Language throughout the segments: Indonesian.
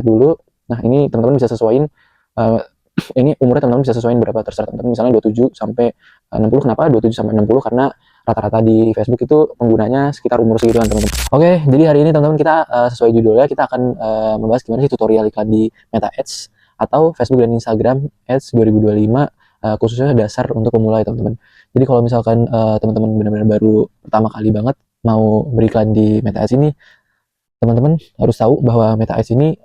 dulu. Nah, ini teman-teman bisa sesuaiin ini umurnya teman-teman bisa sesuaiin berapa terserah teman-teman, misalnya 27 sampai 60. Kenapa 27 sampai 60? Karena rata-rata di Facebook itu penggunanya sekitar umur segitu kan teman-teman. Oke, jadi hari ini teman-teman kita sesuai judulnya kita akan membahas gimana sih tutorial iklan di Meta Ads atau Facebook dan Instagram Ads 2025, khususnya dasar untuk pemula ya teman-teman. Jadi kalau misalkan teman-teman benar-benar baru pertama kali banget mau beriklan di Meta Ads ini, teman-teman harus tahu bahwa Meta Ads ini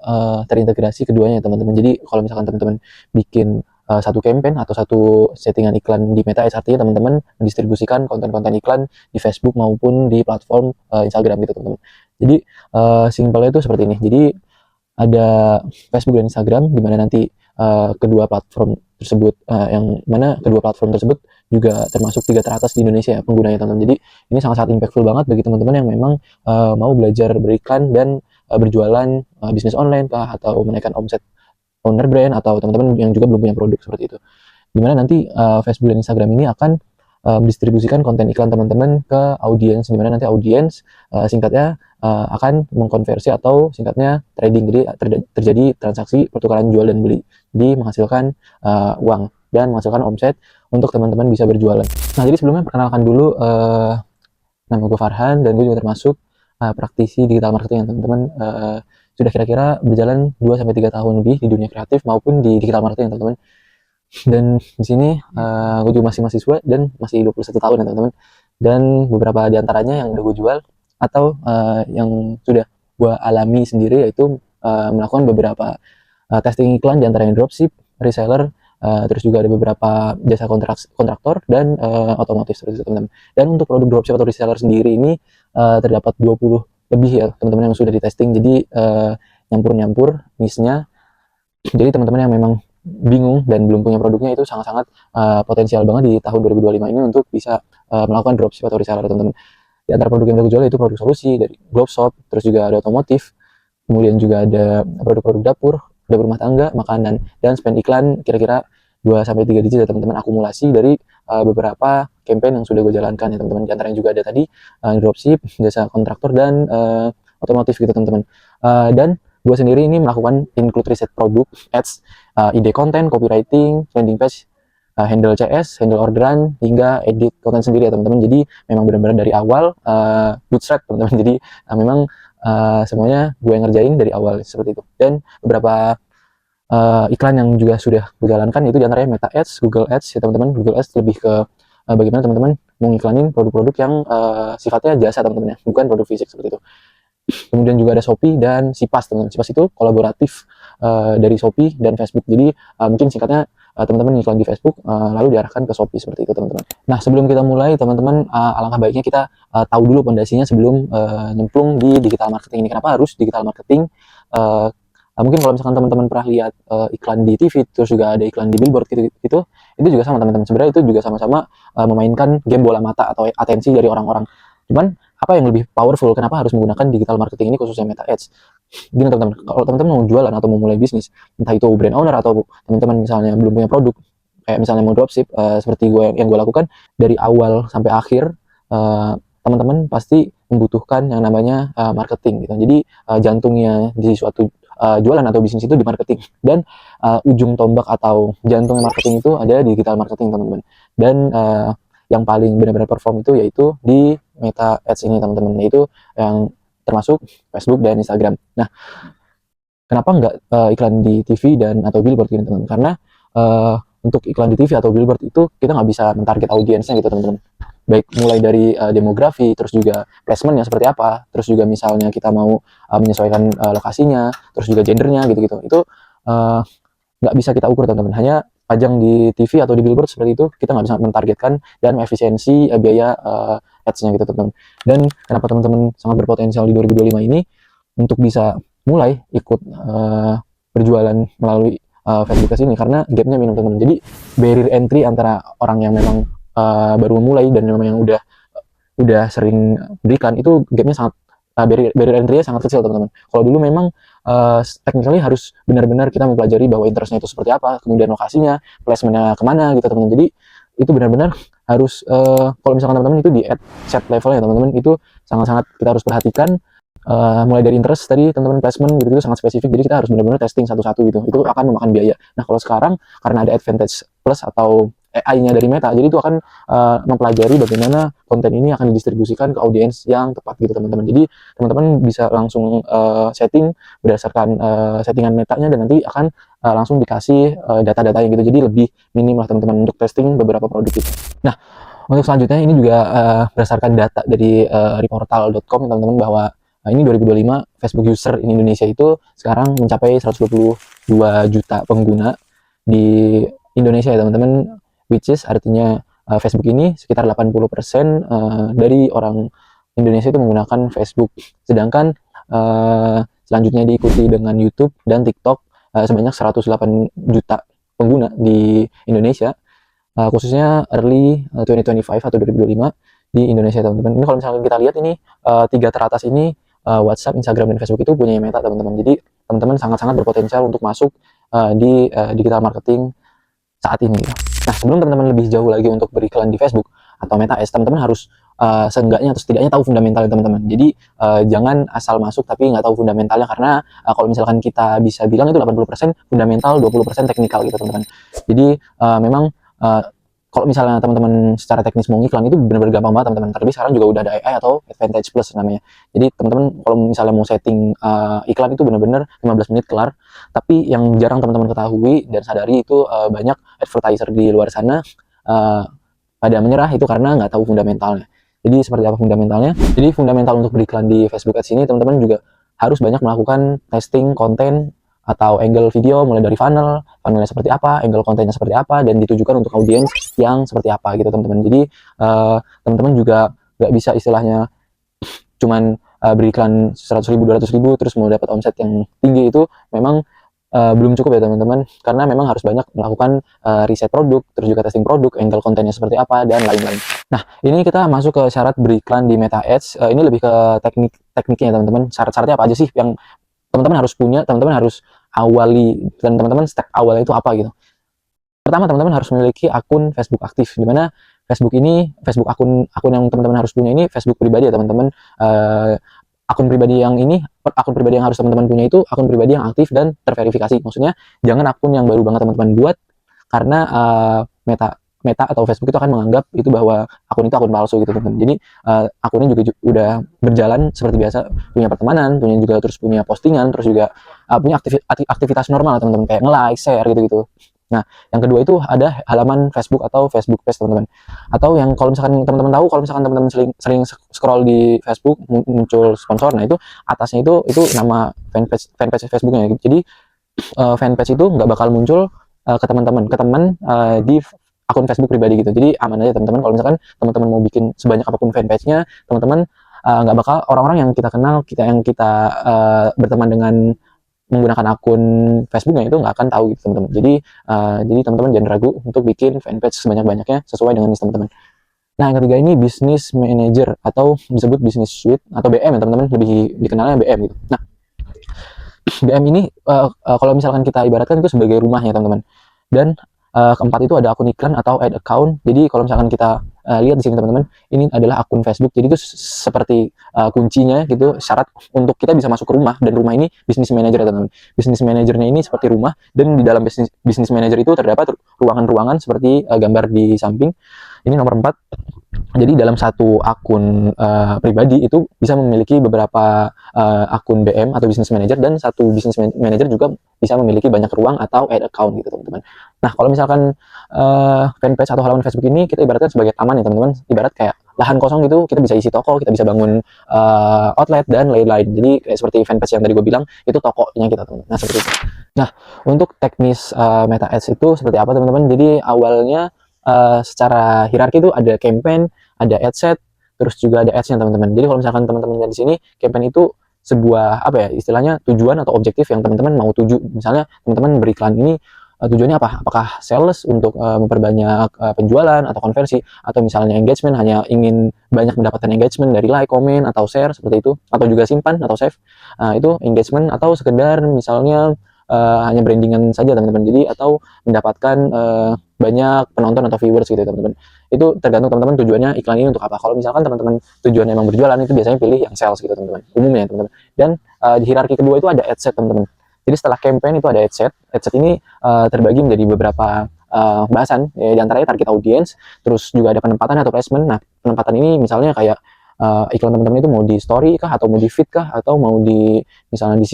terintegrasi keduanya teman-teman. Jadi kalau misalkan teman-teman bikin satu campaign atau satu settingan iklan di Meta Ads, artinya teman-teman mendistribusikan konten-konten iklan di Facebook maupun di platform Instagram gitu teman-teman. Jadi simpelnya itu seperti ini. Jadi ada Facebook dan Instagram, di mana nanti kedua platform tersebut, yang mana kedua platform tersebut juga termasuk 3 teratas di Indonesia ya penggunanya teman-teman. Jadi ini sangat-sangat impactful banget bagi teman-teman yang memang mau belajar beriklan dan berjualan bisnis online kah, atau menaikkan omset owner brand, atau teman-teman yang juga belum punya produk seperti itu. Dimana nanti Facebook dan Instagram ini akan mendistribusikan konten iklan teman-teman ke audiens, dimana nanti audiens singkatnya akan mengkonversi atau singkatnya trading. Jadi terjadi transaksi pertukaran jual dan beli, jadi menghasilkan uang dan menghasilkan omset untuk teman-teman bisa berjualan. Nah, jadi sebelumnya perkenalkan dulu, nama gue Farhan dan gue juga termasuk praktisi digital marketing yang teman-teman sudah kira-kira berjalan 2-3 tahun lebih di dunia kreatif maupun di digital marketing teman-teman. Dan di sini gue juga masih mahasiswa dan masih 21 tahun ya teman-teman. Dan beberapa di antaranya yang udah gue jual atau yang sudah gue alami sendiri, yaitu melakukan beberapa testing iklan, di antaranya dropship, reseller, terus juga ada beberapa jasa kontraktor dan otomotif seperti itu teman-teman. Dan untuk produk dropship atau reseller sendiri ini terdapat 20 lebih ya teman-teman yang sudah di testing. Jadi nyampur-nyampur niche-nya. Jadi teman-teman yang memang bingung dan belum punya produknya, itu sangat-sangat potensial banget di tahun 2025 ini untuk bisa melakukan dropship atau reseller teman-teman. Di antara produk yang aku jual itu produk solusi dari Glove Shop, terus juga ada otomotif, kemudian juga ada produk-produk dapur rumah tangga, makanan, dan spend iklan kira-kira 2-3 digit ya teman-teman, akumulasi dari beberapa campaign yang sudah gue jalankan ya teman-teman. Di antaranya juga ada tadi dropship, jasa kontraktor, dan otomotif gitu teman-teman. Dan gue sendiri ini melakukan include riset produk, ads, ide konten, copywriting, landing page, handle CS, handle orderan, hingga edit konten sendiri ya teman-teman. Jadi memang benar-benar dari awal bootstrap teman-teman. Jadi memang semuanya gue ngerjain dari awal seperti itu. Dan beberapa iklan yang juga sudah gue jalankan itu diantaranya Meta Ads, Google Ads ya teman-teman. Google Ads lebih ke bagaimana teman-teman mengiklanin produk-produk yang sifatnya jasa teman-teman ya, bukan produk fisik seperti itu. Kemudian juga ada Shopee dan Sipas teman-teman. Sipas itu kolaboratif dari Shopee dan Facebook. Jadi mungkin singkatnya teman-teman iklan di Facebook lalu diarahkan ke Shopee seperti itu teman-teman. Nah, sebelum kita mulai teman-teman, alangkah baiknya kita tahu dulu pondasinya sebelum nyemplung di digital marketing ini. Kenapa harus digital marketing? Mungkin kalau misalkan teman-teman pernah lihat iklan di TV, terus juga ada iklan di billboard gitu, itu juga sama teman-teman. Sebenarnya itu juga sama-sama memainkan game bola mata atau atensi dari orang-orang. Cuman apa yang lebih powerful, kenapa harus menggunakan digital marketing ini khususnya Meta Ads? Gini teman-teman, kalau teman-teman mau jualan atau mau mulai bisnis, entah itu brand owner atau teman-teman misalnya belum punya produk, kayak misalnya mau dropship seperti yang gue lakukan dari awal sampai akhir, teman-teman pasti membutuhkan yang namanya marketing gitu. Jadi jantungnya di suatu jualan atau bisnis itu di marketing, dan ujung tombak atau jantungnya marketing itu ada di digital marketing teman-teman. Dan yang paling benar-benar perform itu yaitu di Meta Ads ini teman-teman, yaitu yang termasuk Facebook dan Instagram. Nah, kenapa nggak iklan di TV dan atau billboard gitu teman-teman? Karena untuk iklan di TV atau billboard itu kita nggak bisa mentarget audiensnya gitu teman-teman. Baik mulai dari demografi, terus juga placementnya seperti apa, terus juga misalnya kita mau menyesuaikan lokasinya, terus juga gendernya gitu-gitu. Itu nggak bisa kita ukur teman-teman. Hanya pajang di TV atau di billboard seperti itu, kita nggak bisa mentargetkan dan efisiensi biaya ads-nya gitu teman-teman. Dan kenapa teman-teman sangat berpotensial di 2025 ini untuk bisa mulai ikut berjualan melalui Facebook Ads ini, karena gapnya minim teman-teman. Jadi barrier entry antara orang yang memang baru memulai dan memang yang udah sering berikan, itu gapnya sangat barrier entry-nya sangat kecil teman-teman. Kalau dulu memang technically harus benar-benar kita mempelajari bahwa interestnya itu seperti apa, kemudian lokasinya, placementnya kemana gitu teman-teman. Jadi itu benar-benar harus kalau misalkan teman-teman itu di ad set level ya teman-teman, itu sangat-sangat kita harus perhatikan mulai dari interest tadi teman-teman, placement gitu sangat spesifik, jadi kita harus benar-benar testing satu-satu gitu, itu akan memakan biaya. Nah kalau sekarang karena ada Advantage Plus atau AI-nya dari Meta, jadi itu akan mempelajari bagaimana konten ini akan didistribusikan ke audiens yang tepat gitu teman-teman. Jadi teman-teman bisa langsung setting berdasarkan settingan Metanya, dan nanti akan langsung dikasih data-data yang gitu, jadi lebih minim lah teman-teman untuk testing beberapa produk itu. Nah untuk selanjutnya ini juga berdasarkan data dari reportal.com teman-teman, bahwa ini 2025 Facebook user in Indonesia itu sekarang mencapai 122 juta pengguna di Indonesia ya teman-teman, which is artinya Facebook ini sekitar 80% dari orang Indonesia itu menggunakan Facebook. Sedangkan selanjutnya diikuti dengan YouTube dan TikTok sebanyak 108 juta pengguna di Indonesia, khususnya early 2025 atau 2025 di Indonesia teman-teman. Ini kalau misalnya kita lihat ini tiga teratas ini WhatsApp, Instagram, dan Facebook itu punya Meta teman-teman. Jadi teman-teman sangat-sangat berpotensial untuk masuk di digital marketing saat ini gitu. Nah sebelum teman-teman lebih jauh lagi untuk beriklan di Facebook atau Meta Ads, teman-teman harus seenggaknya atau setidaknya tahu fundamentalnya teman-teman. Jadi jangan asal masuk tapi nggak tahu fundamentalnya, karena kalau misalkan kita bisa bilang itu 80% fundamental, 20% teknikal gitu teman-teman. Jadi memang kalau misalnya teman-teman secara teknis mau ngiklan itu benar-benar gampang banget teman-teman. Terlebih sekarang juga udah ada AI atau Advantage Plus namanya. Jadi teman-teman kalau misalnya mau setting iklan itu benar-benar 15 menit kelar. Tapi yang jarang teman-teman ketahui dan sadari itu banyak advertiser di luar sana pada menyerah itu karena nggak tahu fundamentalnya. Jadi seperti apa fundamentalnya? Jadi fundamental untuk beriklan di Facebook Ads ini teman-teman juga harus banyak melakukan testing konten atau angle video, mulai dari funnelnya seperti apa, angle kontennya seperti apa, dan ditujukan untuk audiens yang seperti apa gitu teman-teman. Jadi teman-teman juga nggak bisa istilahnya cuman beriklan 100.000, 200.000 terus mau dapat omset yang tinggi, itu memang belum cukup ya teman-teman, karena memang harus banyak melakukan riset produk, terus juga testing produk, angle kontennya seperti apa, dan lain-lain. Nah ini kita masuk ke syarat beriklan di Meta Ads. Ini lebih ke tekniknya teman-teman. Syarat-syaratnya apa aja sih yang teman-teman harus punya, teman-teman harus awali, dan teman-teman step awalnya itu apa gitu. Pertama teman-teman harus memiliki akun Facebook aktif, dimana Facebook akun yang teman-teman harus punya ini Facebook pribadi ya teman-teman. Akun pribadi yang harus teman-teman punya itu akun pribadi yang aktif dan terverifikasi. Maksudnya jangan akun yang baru banget teman-teman buat, karena Meta atau Facebook itu akan menganggap itu bahwa akun itu akun palsu gitu teman-teman. Jadi akunnya juga udah berjalan seperti biasa, punya pertemanan, punya postingan, terus juga punya aktivitas normal teman-teman, kayak nge-like, share gitu-gitu. Nah, yang kedua itu ada halaman Facebook atau Facebook page teman-teman. Atau yang kalau misalkan teman-teman tahu, kalau misalkan teman-teman sering scroll di Facebook muncul sponsor, nah itu atasnya itu nama fanpage Facebooknya. Jadi fanpage itu nggak bakal muncul ke teman di akun Facebook pribadi gitu. Jadi aman aja teman-teman. Kalau misalkan teman-teman mau bikin sebanyak apapun fanpage-nya, teman-teman nggak bakal orang-orang yang kita kenal, yang kita berteman dengan menggunakan akun Facebooknya itu nggak akan tahu gitu teman-teman. Jadi teman-teman jangan ragu untuk bikin fanpage sebanyak-banyaknya sesuai dengan niche teman-teman. Nah yang ketiga ini Business Manager atau disebut Business Suite atau BM ya teman-teman, lebih dikenalnya BM gitu. Nah BM ini kalau misalkan kita ibaratkan itu sebagai rumahnya teman-teman. Dan keempat itu ada akun iklan atau ad account. Jadi kalau misalkan kita lihat di sini teman-teman, ini adalah akun Facebook. Jadi itu seperti kuncinya gitu, syarat untuk kita bisa masuk ke rumah, dan rumah ini business manager ya teman-teman. Business manajernya ini seperti rumah, dan di dalam business manager itu terdapat ruangan-ruangan seperti gambar di samping. Ini nomor 4. Jadi dalam satu akun pribadi itu bisa memiliki beberapa akun BM atau business manager, dan satu business manager juga bisa memiliki banyak ruang atau ad account gitu teman-teman. Nah kalau misalkan fanpage atau halaman Facebook ini kita ibaratkan sebagai taman ya teman-teman, ibarat kayak lahan kosong gitu, kita bisa isi toko, kita bisa bangun outlet dan lain-lain. Jadi kayak seperti fanpage yang tadi gue bilang, itu tokonya kita teman-teman. Nah seperti itu. Nah untuk teknis Meta Ads itu seperti apa teman-teman? Jadi awalnya secara hierarki itu ada campaign, ada ad set, terus juga ada ads-nya teman-teman. Jadi kalau misalkan teman-teman lihat di sini, campaign itu sebuah apa ya istilahnya, tujuan atau objektif yang teman-teman mau tuju. Misalnya teman-teman beriklan ini tujuannya apa? Apakah sales untuk memperbanyak penjualan atau konversi, atau misalnya engagement, hanya ingin banyak mendapatkan engagement dari like, komen, atau share seperti itu, atau juga simpan atau save. Itu engagement, atau sekedar misalnya hanya brandingan saja teman-teman. Jadi atau mendapatkan banyak penonton atau viewers gitu ya teman-teman. Itu tergantung teman-teman tujuannya iklan ini untuk apa. Kalau misalkan teman-teman tujuannya emang berjualan, itu biasanya pilih yang sales gitu teman-teman, umumnya ya teman-teman. Dan di hierarki kedua itu ada ad set teman-teman. Jadi setelah campaign itu ada ad set. Ad set ini terbagi menjadi beberapa bahasan, ya, diantaranya target audience, terus juga ada penempatan atau placement. Nah, penempatan ini misalnya kayak iklan teman-teman itu mau di story kah, atau mau di feed kah, atau mau di misalnya di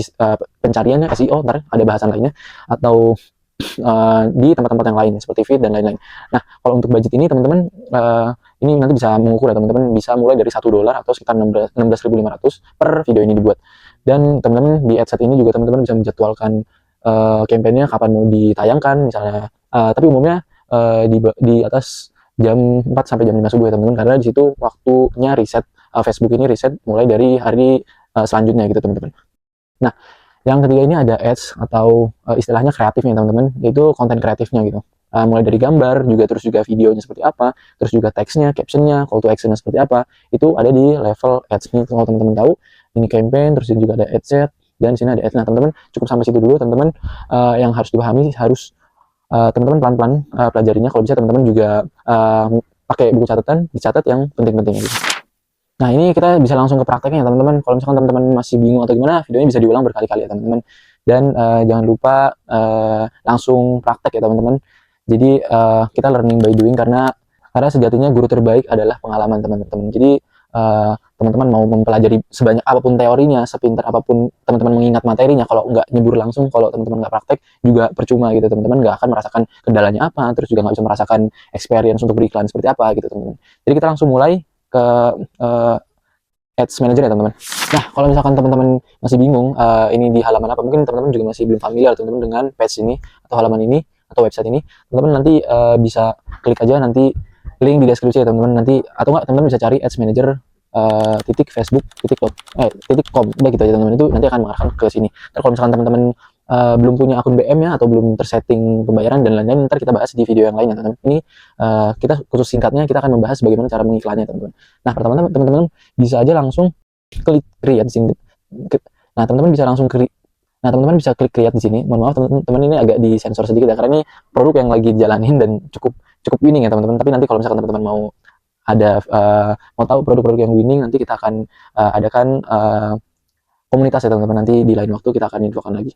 pencariannya SEO, ntar ada bahasan lainnya, atau di tempat-tempat yang lain seperti feed dan lain-lain. Nah, kalau untuk budget ini teman-teman ini nanti bisa mengukur ya teman-teman, bisa mulai dari $1 atau sekitar 16.500 per video ini dibuat. Dan teman-teman di adset ini juga teman-teman bisa menjadwalkan kampanye kapan mau ditayangkan misalnya. Tapi umumnya di atas jam 4 sampai jam 5 subuh ya teman-teman, karena di situ waktunya riset Facebook ini riset mulai dari hari selanjutnya gitu teman-teman. Nah, yang ketiga ini ada ads atau istilahnya kreatifnya teman-teman, yaitu konten kreatifnya gitu. Mulai dari gambar juga, terus juga videonya seperti apa, terus juga teksnya, captionnya, call to actionnya seperti apa, itu ada di level ads ini. Kalau teman-teman tahu ini campaign, terus juga ada ad set, dan sini ada ads. Nah teman-teman cukup sampai situ dulu teman-teman. Yang harus dipahami, harus teman-teman pelan-pelan pelajarinya. Kalau bisa teman-teman juga pakai buku catatan, dicatat yang penting-pentingnya gitu. Nah, ini kita bisa langsung ke prakteknya ya teman-teman. Kalau misalkan teman-teman masih bingung atau gimana, videonya bisa diulang berkali-kali ya teman-teman. Dan jangan lupa langsung praktek ya teman-teman. Jadi kita learning by doing, karena sejatinya guru terbaik adalah pengalaman teman-teman. Jadi teman-teman mau mempelajari sebanyak apapun teorinya, sepintar apapun teman-teman mengingat materinya, kalau nggak nyebur langsung, kalau teman-teman nggak praktek juga percuma gitu teman-teman. Nggak akan merasakan kendalanya apa, terus juga nggak bisa merasakan experience untuk beriklan seperti apa gitu teman-teman. Jadi kita langsung mulai ke Ads Manager ya teman-teman. Nah, kalau misalkan teman-teman masih bingung ini di halaman apa, mungkin teman-teman juga masih belum familiar teman-teman dengan page ini atau halaman ini atau website ini, teman-teman nanti bisa klik aja nanti link di deskripsi ya teman-teman. Nanti atau enggak teman-teman bisa cari Ads Manager titik Facebook titik com, udah gitu aja teman-teman, itu nanti akan mengarahkan ke sini. Terus kalau misalkan teman-teman belum punya akun BM ya, atau belum tersetting pembayaran dan lain-lain, ntar kita bahas di video yang lain ya teman-teman. Ini kita khusus singkatnya kita akan membahas bagaimana cara mengiklannya teman-teman. Nah, pertama teman-teman bisa aja langsung klik create di sini. Nah, teman-teman bisa langsung klik. Nah, teman-teman bisa klik create di sini. Mohon maaf teman-teman, ini agak disensor sedikit ya, karena ini produk yang lagi dijalanin dan cukup winning ya teman-teman. Tapi nanti kalau misalkan teman-teman mau ada mau tahu produk-produk yang winning, nanti kita akan adakan komunitas ya teman-teman. Nanti di lain waktu kita akan infokan lagi.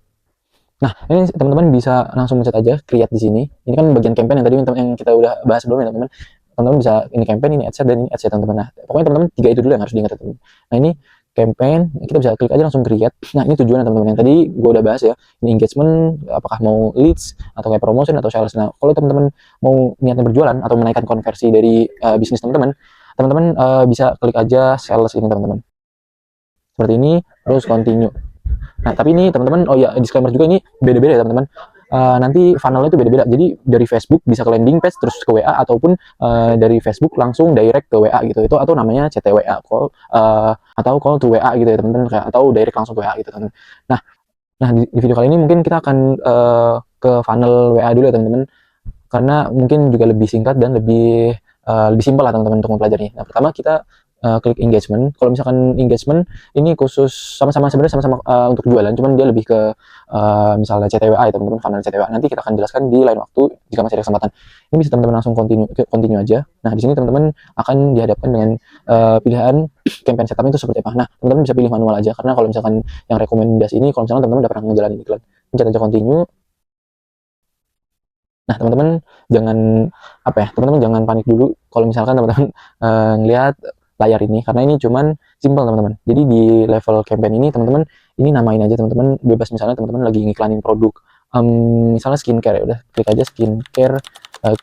Nah, ini teman-teman bisa langsung mencet aja create di sini. Ini kan bagian campaign yang tadi yang kita udah bahas sebelumnya teman-teman. Teman-teman bisa ini campaign, ini adset, dan ini ads ya teman-teman. Nah, pokoknya teman-teman 3 itu dulu yang harus diingat ya teman-teman. Nah, ini campaign, kita bisa klik aja langsung create. Nah, ini tujuannya teman-teman. Yang tadi gue udah bahas ya. Ini engagement, apakah mau leads atau kayak promotion atau sales. Nah, kalau teman-teman mau niatnya berjualan atau menaikkan konversi dari bisnis teman-teman, teman-teman bisa klik aja sales ini teman-teman. Seperti ini, terus continue. Nah, tapi ini teman-teman, oh ya, disclaimer juga, ini beda-beda ya teman-teman. Nanti funnelnya itu beda-beda. Jadi dari Facebook bisa ke landing page terus ke WA, ataupun dari Facebook langsung direct ke WA gitu. Itu atau namanya CTWA call atau call to WA gitu ya teman-teman, atau direct langsung ke WA gitu teman-teman. Nah, di video kali ini mungkin kita akan ke funnel WA dulu ya teman-teman, karena mungkin juga lebih singkat dan lebih simpel lah teman-teman untuk mempelajari. Nah, pertama kita klik engagement. Kalau misalkan engagement ini khusus sama-sama sebenarnya sama-sama untuk jualan, cuman dia lebih ke misalnya CTWA ya teman-teman, funnel CTWA. Nanti kita akan jelaskan di lain waktu jika masih ada kesempatan. Ini bisa teman-teman langsung continue aja. Nah, di sini teman-teman akan dihadapkan dengan pilihan campaign setup itu seperti apa. Nah, teman-teman bisa pilih manual aja, karena kalau misalkan yang rekomendasi ini, kalau misalkan teman-teman udah pernah ngejalanin iklan, pencet aja continue. Nah, teman-teman jangan teman-teman jangan panik dulu kalau misalkan teman-teman ngelihat layar ini, karena ini cuman simple teman-teman. Jadi di level campaign ini teman-teman ini namain aja teman-teman bebas. Misalnya teman-teman lagi ngiklanin produk misalnya skincare, ya udah klik aja skincare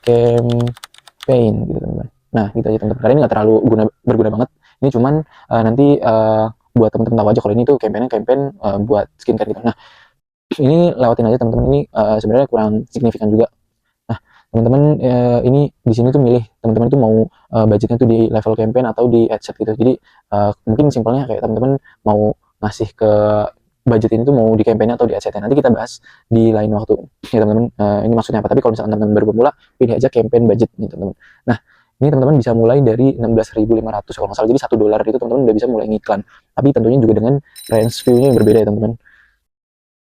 campaign gitu teman-teman. Nah, gitu aja teman-teman, karena ini nggak terlalu berguna banget. Ini cuman nanti buat teman-teman tahu aja kalau ini tuh campaign buat skincare gitu. Nah, ini lewatin aja teman-teman, ini sebenarnya kurang signifikan juga. Nah, teman-teman ini di sini tuh milih teman-teman itu mau budgetnya tuh di level campaign atau di adset gitu. Jadi mungkin simpelnya kayak teman-teman mau ngasih ke budget ini tuh mau di campaign atau di adsetnya. Nanti kita bahas di lain waktu ya teman-teman. Ini maksudnya apa? Tapi kalau misalkan teman-teman baru pemula, pilih aja campaign budget nih teman-teman. Nah, ini teman-teman bisa mulai dari 16.500 kalau nggak salah. Jadi $1 itu teman-teman udah bisa mulai ngiklan. Tapi tentunya juga dengan range view-nya yang berbeda ya teman-teman.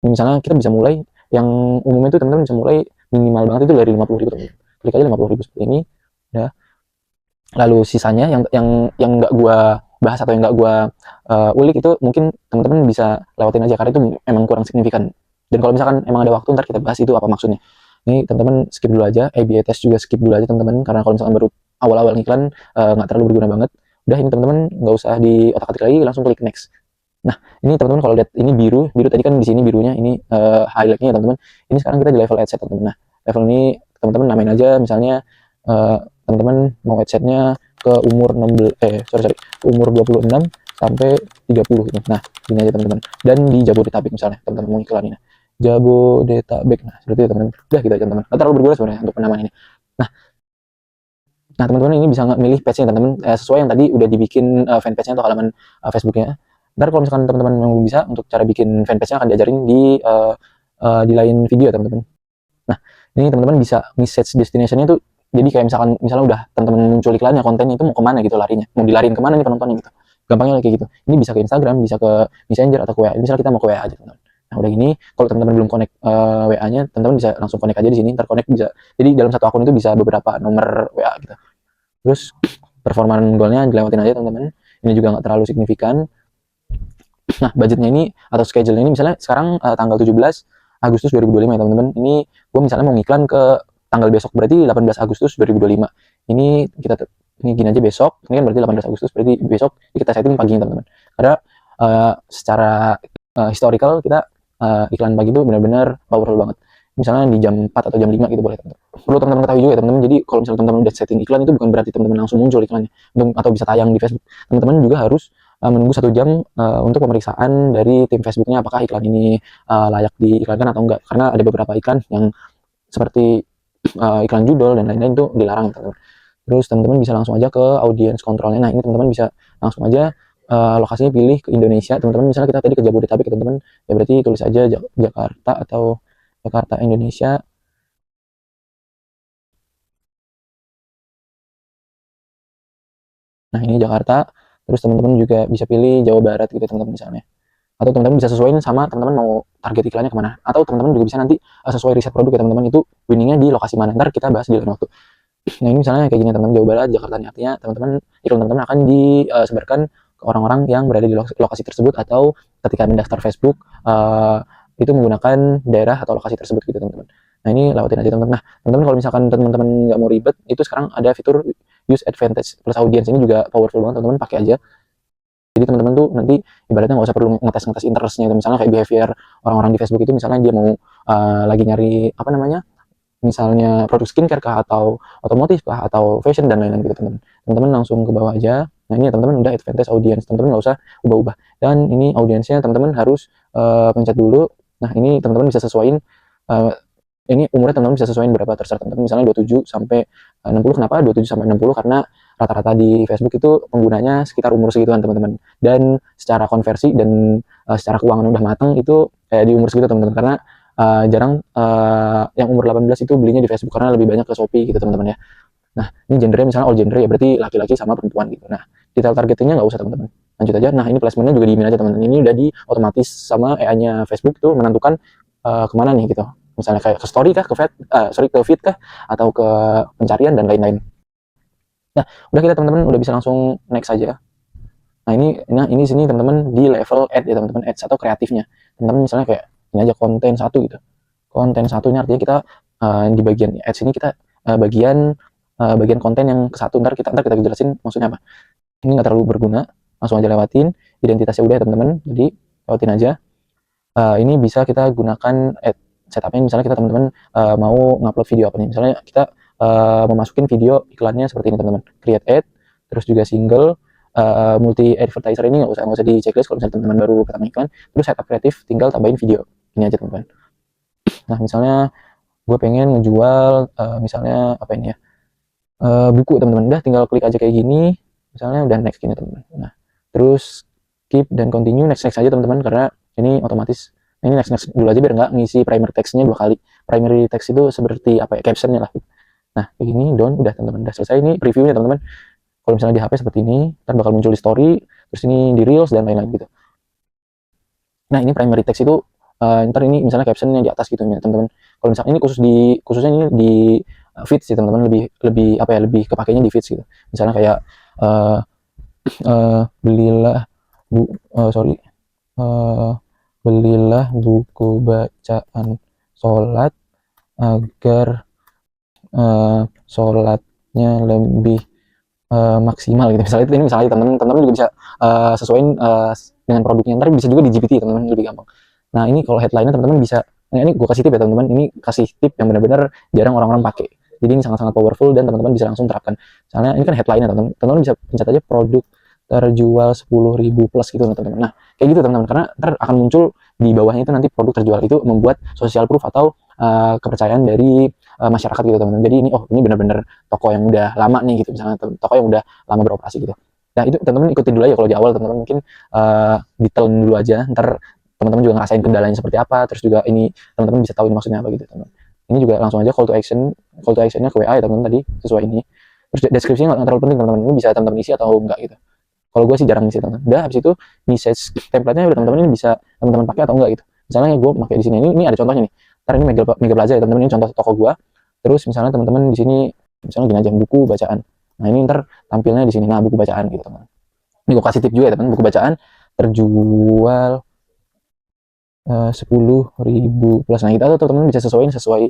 Misalnya kita bisa mulai yang umumnya itu teman-teman bisa mulai minimal banget itu dari 50.000 teman-teman. klik aja 50.000 seperti ini. Udah. Lalu sisanya yang nggak gua bahas atau yang nggak gua ulik itu mungkin teman-teman bisa lewatin aja karena itu emang kurang signifikan. Dan kalau misalkan emang ada waktu ntar kita bahas itu apa maksudnya. Ini teman-teman skip dulu aja, A/B test juga skip dulu aja teman-teman karena kalau misalkan baru awal-awal iklan nggak terlalu berguna banget. Udah ini teman-teman nggak usah di otak-atik lagi, langsung klik next. Nah, ini teman-teman kalau lihat ini biru tadi kan di sini birunya ini highlightnya ya teman-teman. Ini sekarang kita di level adset teman-teman. Nah, level ini teman-teman namain aja misalnya teman-teman mau adsetnya ke umur 16 umur 26 sampai 30 gitu. Nah, ini aja teman-teman. Dan di Jabodetabek misalnya teman-teman mau iklan ini. Jabodetabek. Nah, seperti itu teman-teman. Udah gitu aja teman-teman. Nggak terlalu berguna sebenarnya untuk penamaan ini. Nah, teman-teman ini bisa milih page-nya teman-teman sesuai yang tadi udah dibikin fanpage-nya atau halaman Facebook-nya. Ntar kalau misalkan teman-teman mau bisa untuk cara bikin fanpage-nya akan diajarin di lain video teman-teman. Nah, ini teman-teman bisa message destination-nya tuh jadi kayak misalnya udah teman-teman muncul iklannya, kontennya itu mau kemana gitu larinya, mau dilariin kemana nih penontonnya gitu. Gampangnya kayak gitu. Ini bisa ke Instagram, bisa ke Messenger atau ke WA. Misalnya kita mau ke WA aja teman-teman. Nah, udah gini, kalau teman-teman belum connect WA-nya, teman-teman bisa langsung connect aja di sini, ntar connect bisa. Jadi dalam satu akun itu bisa beberapa nomor WA gitu. Terus performa goalnya dilewatin aja teman-teman. Ini juga nggak terlalu signifikan. Nah, budgetnya ini atau schedule ini misalnya sekarang tanggal 17 Agustus 2025 ya teman-teman. Ini gue misalnya mau ngiklan ke tanggal besok berarti 18 Agustus 2025. Ini gini aja besok. Ini kan berarti 18 Agustus berarti besok kita setting pagi teman-teman. Karena secara historical kita iklan pagi itu benar-benar powerful banget. Misalnya di jam 4 atau jam 5 gitu boleh teman-teman. Perlu teman-teman ketahui juga ya teman-teman. Jadi kalau misalnya teman-teman udah setting iklan itu bukan berarti teman-teman langsung muncul iklannya atau bisa tayang di Facebook. Teman-teman juga harus menunggu 1 jam untuk pemeriksaan dari tim Facebooknya apakah iklan ini layak diiklankan atau enggak. Karena ada beberapa iklan yang seperti iklan judul dan lain-lain itu dilarang teman-teman. Terus teman-teman bisa langsung aja ke audience controlnya. Nah, ini teman-teman bisa langsung aja lokasinya pilih ke Indonesia. Teman-teman misalnya kita tadi ke Jabodetabek teman-teman, ya berarti tulis aja Jakarta atau Jakarta Indonesia. Nah, ini Jakarta. Terus teman-teman juga bisa pilih Jawa Barat gitu teman-teman misalnya. Atau teman-teman bisa sesuaiin sama teman-teman mau target iklannya kemana. Atau teman-teman juga bisa nanti sesuai riset produk ya teman-teman itu winningnya di lokasi mana. Ntar kita bahas di lain waktu. Nah, ini misalnya kayak gini teman-teman, Jawa Barat, Jakarta ini artinya teman-teman iklan teman-teman akan disebarkan ke orang-orang yang berada di lokasi tersebut atau ketika mendaftar Facebook itu menggunakan daerah atau lokasi tersebut gitu teman-teman. Nah, ini lewatin aja teman-teman. Nah, teman-teman kalau misalkan teman-teman nggak mau ribet, itu sekarang ada fitur use advantage plus audience, ini juga powerful banget teman-teman, pakai aja. Jadi teman-teman tuh nanti ibaratnya nggak usah perlu ngetes interestnya, misalnya kayak behavior orang-orang di Facebook itu misalnya dia mau lagi nyari apa namanya, misalnya produk skincare kah atau otomotif kah atau fashion dan lain-lain gitu teman-teman. Teman-teman langsung ke bawah aja. Nah, ini ya teman-teman udah advantage audience. Teman-teman nggak usah ubah-ubah. Dan ini audiensnya teman-teman harus pencet dulu. Nah, ini teman-teman bisa sesuaiin ini umurnya teman-teman bisa sesuaiin berapa terserah teman-teman. Misalnya 27 sampai 60. Kenapa 27 sampai 60? Karena rata-rata di Facebook itu penggunanya sekitar umur segituan teman-teman. Dan secara konversi dan secara keuangan udah matang itu kayak di umur segitu teman-teman. Karena jarang yang umur 18 itu belinya di Facebook karena lebih banyak ke Shopee gitu teman-teman ya. Nah, ini gendernya misalnya all gender ya berarti laki-laki sama perempuan gitu. Nah, detail targetingnya nggak usah teman-teman. Lanjut aja. Nah, ini placementnya juga diimin aja teman-teman. Ini udah di otomatis sama AI-nya Facebook tuh menentukan kemana nih gitu. Misalnya kayak ke story kah, ke feed kah, atau ke pencarian dan lain-lain. Nah, udah kita teman-teman udah bisa langsung next aja. Nah, ini sini teman-teman di level ad ya teman-teman, ads atau kreatifnya. Teman-teman misalnya kayak ini aja konten 1 gitu. Konten 1-nya artinya kita di bagian ads ini kita bagian konten yang ke 1, ntar kita jelasin maksudnya apa. Ini nggak terlalu berguna, langsung aja lewatin. Identitasnya udah ya teman-teman, jadi lewatin aja. Ini bisa kita gunakan ad setupnya misalnya kita teman-teman mau ngupload video apa nih. Misalnya kita memasukin video iklannya seperti ini teman-teman. Create ad, terus juga single, multi advertiser ini nggak usah di checklist kalau misalnya teman-teman baru pertama iklan. Terus setup kreatif tinggal tambahin video. Ini aja teman-teman. Nah, misalnya gue pengen ngejual misalnya apa ini ya, buku teman-teman. Udah tinggal klik aja kayak gini misalnya, udah next gini teman-teman. Nah, terus keep dan continue next aja teman-teman karena ini otomatis. Ini next dulu aja biar nggak ngisi primary text-nya 2 kali. Primary text itu seperti apa ya, caption-nya lah. Nah, kayak gini down udah teman-teman. Udah selesai ini previewnya teman-teman. Kalau misalnya di HP seperti ini, ntar bakal muncul di story, terus ini di reels dan lain-lain gitu. Nah, ini primary text itu ntar ini misalnya captionnya di atas gitu ya teman-teman. Kalau misalnya ini khususnya ini di feeds sih teman-teman, lebih lebih apa ya, lebih kepakainya di feeds gitu. Misalnya kayak uh, belilah sorry belilah buku bacaan sholat agar sholatnya lebih maksimal gitu. Misalnya ini misalnya teman-teman juga bisa sesuaiin dengan produknya, ntar bisa juga di GPT teman-teman, lebih gampang. Nah ini kalau headline-nya teman-teman bisa, nah ini gue kasih tip ya teman-teman, ini kasih tip yang benar-benar jarang orang-orang pakai, jadi ini sangat-sangat powerful dan teman-teman bisa langsung terapkan. Misalnya ini kan headline-nya teman-teman bisa pencet aja produk terjual 10.000 plus gitu teman-teman. Nah kayak gitu teman-teman, karena ntar akan muncul di bawahnya itu nanti produk terjual itu membuat social proof atau kepercayaan dari masyarakat gitu teman-teman. Jadi ini oh ini benar-benar toko yang udah lama nih gitu, misalnya toko yang udah lama beroperasi gitu. Nah itu teman-teman ikutin dulu aja kalau di awal, teman-teman mungkin ditelan dulu aja, ntar teman-teman juga ngerasain kendalanya seperti apa, terus juga ini teman-teman bisa tahu ini maksudnya apa gitu teman-teman. Ini juga langsung aja call to actionnya ke WA ya teman-teman tadi sesuai ini. Terus deskripsinya nggak terlalu penting teman-teman, ini bisa teman-teman isi atau enggak gitu. Kalau gue sih jarang ngisi teman-teman. Udah habis itu message template-nya udah teman-teman ini bisa teman-teman pakai atau enggak gitu. Misalnya gue pakai di sini, ini ada contohnya nih. Ntar ini Mega Plaza ya teman-teman, ini contoh toko gue. Terus misalnya teman-teman di sini misalnya gini aja, buku bacaan. Nah ini ntar tampilnya di sini, nah buku bacaan gitu teman. Ini gue kasih tip juga ya teman, buku bacaan terjual 10.000 plus. Nah kita tuh teman-teman bisa sesuaiin sesuai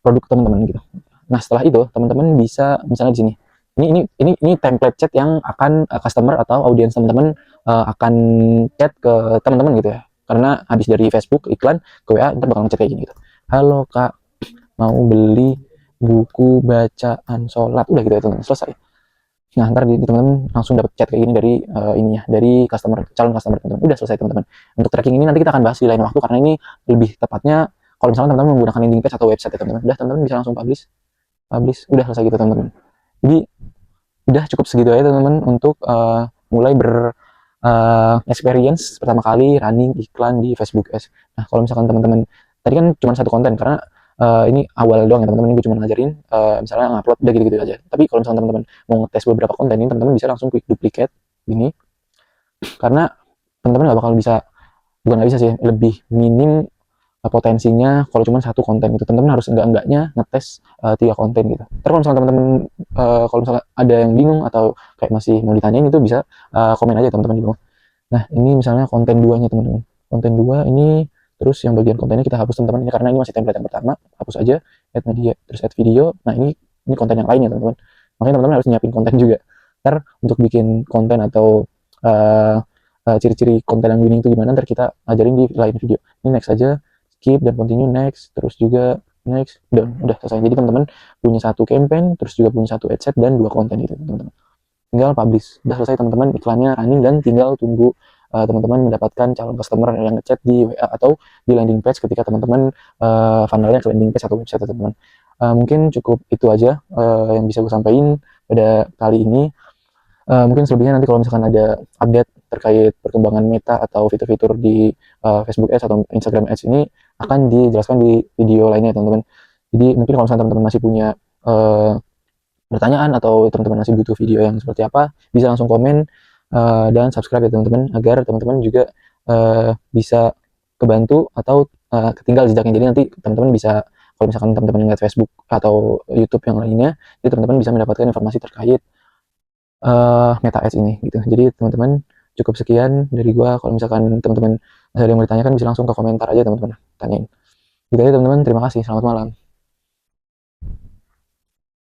produk teman-teman gitu. Nah setelah itu teman-teman bisa misalnya di sini, ini template chat yang akan customer atau audiens teman-teman akan chat ke teman-teman gitu ya. Karena habis dari Facebook iklan ke WA ntar bakal ngechat kayak gini gitu. Halo kak, mau beli buku bacaan sholat, udah gitu ya teman-teman, selesai. Nah ntar di teman-teman langsung dapat chat kayak gini dari ininya, dari calon customer teman-teman, udah selesai teman-teman. Untuk tracking ini nanti kita akan bahas di lain waktu, karena ini lebih tepatnya kalau misalnya teman-teman menggunakan landing page atau website ya teman-teman, udah teman-teman bisa langsung publish udah selesai gitu teman-teman. Jadi udah cukup segitu aja teman-teman untuk mulai experience pertama kali running iklan di Facebook Ads. Nah kalau misalkan teman-teman tadi kan cuma satu konten, karena ini awal doang ya teman-teman, ini gue cuma ngajarin misalnya ngupload udah gitu-gitu aja. Tapi kalau misalkan teman-teman mau ngetes beberapa konten ini, teman-teman bisa langsung quick duplicate ini, karena teman-teman nggak bakal bisa, bukan nggak bisa sih, lebih minim potensinya kalau cuma satu konten gitu. Teman-teman harus enggak-enggaknya ngetes 3 konten gitu. Terus kalau misalnya teman-teman kalau misalnya ada yang bingung atau kayak masih mau ditanyain, itu bisa komen aja teman-teman di bawah. Nah ini misalnya konten 2-nya teman-teman, konten 2 ini, terus yang bagian kontennya kita hapus teman-teman, ini karena ini masih template yang pertama, hapus aja, add media, terus add video. Nah ini konten yang lainnya teman-teman, makanya teman-teman harus nyiapin konten juga. Ntar untuk bikin konten atau ciri-ciri konten yang winning itu gimana, ntar kita ajarin di lain video. Ini next aja, skip dan continue, next, terus juga next, dan udah selesai. Jadi teman-teman punya satu campaign, terus juga punya satu ad set dan 2 konten gitu teman-teman. Tinggal publish, udah selesai teman-teman, iklannya running, dan tinggal tunggu teman-teman mendapatkan calon customer yang ngechat di WA atau di landing page ketika teman-teman funnelnya ke landing page atau website teman-teman. Mungkin cukup itu aja yang bisa gue sampaikan pada kali ini. Mungkin selebihnya nanti kalau misalkan ada update terkait perkembangan Meta atau fitur-fitur di Facebook Ads atau Instagram Ads ini akan dijelaskan di video lainnya teman-teman. Jadi mungkin kalau misalkan teman-teman masih punya pertanyaan atau teman-teman masih butuh video yang seperti apa, bisa langsung komen dan subscribe ya teman-teman, agar teman-teman juga bisa kebantu atau ketinggal jejaknya. Jadi nanti teman-teman bisa, kalau misalkan teman-teman ngeliat Facebook atau YouTube yang lainnya, jadi teman-teman bisa mendapatkan informasi terkait Meta Ads ini gitu. Jadi teman-teman cukup sekian dari gua. Kalau misalkan teman-teman masih ada yang mau ditanyakan, bisa langsung ke komentar aja teman-teman, tanyain. Gitu aja teman-teman, terima kasih, selamat malam.